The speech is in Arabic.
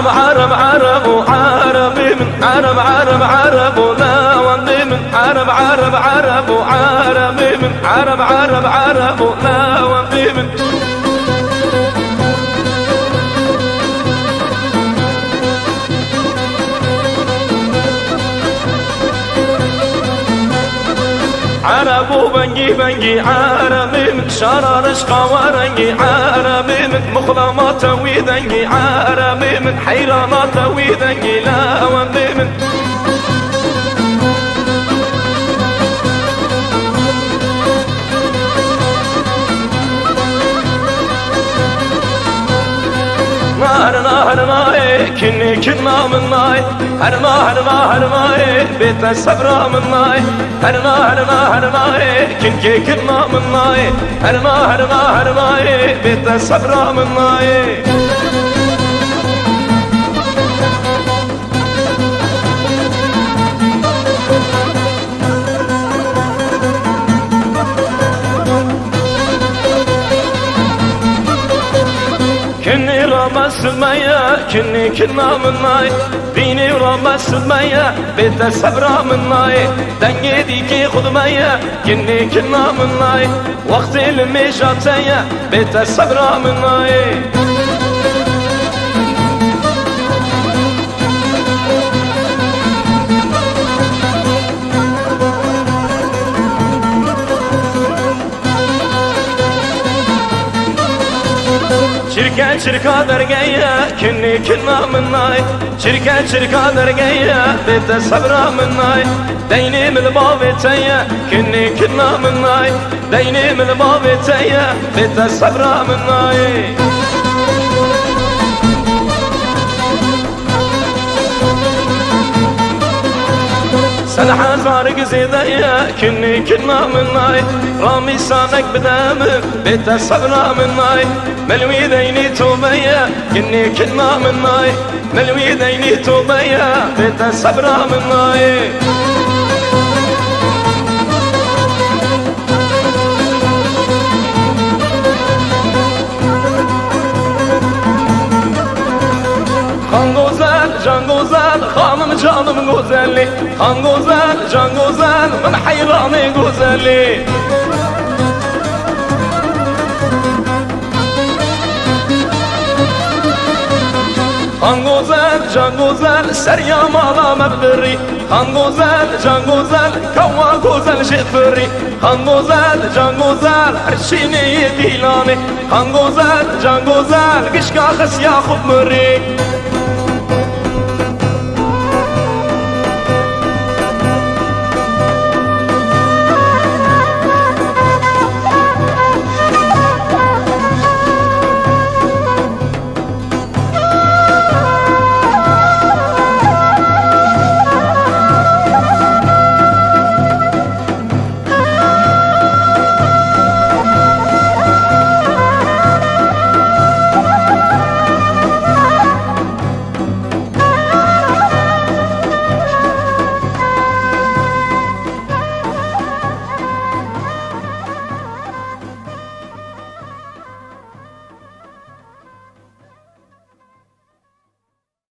عرب عرب عرب وعربي من عرب عرب عرب ولا وندي من عرب عرب عرب وعربي من عرب عرب عرب ولا وندي من عرب وبنجي بنجي عربي من شرر شقوارنجي عربي من مخلمات ويدنجي عربي من حيرانات ويدنجي لا وندي من نهر ماي كني كنا من ماي هر ماي بيت الصبر من ماي هر ماي كني كنا من ماي هر ماي بيت الصبر من ماي كني رمس الميا كني كنا من ماي بيني رمس الميا بيت الصبر من ماي دنيا ديكي خذ ميا كني كنا من ماي وقت المشاتيا بيت الصبر من ماي شركة درقية كني كنا من ماي شركة درقية بيت الصبر من ماي ديني من الباب تيا كني كنا من ماي ديني من الباب تيا بيت الصبر من ماي سلحة زارق زيدايا كني كنا من ماي رامي سانك بدامك بيت الصبر من ماي ملوي ديني توبيا كني كنا من ماي ملوي ديني توبيا بيت الصبر من ماي خان غزال جان غزال خانم جانم غزالي خان غزال جان غزال من حيراني غزالي خان غزال جان غزال سريا مالا مبدري خان غزال جان غزال كوا غزال شفري خان غزال جان غزال عرشيني ديلاني خان غزال جان غزال قشكا خسيا خبري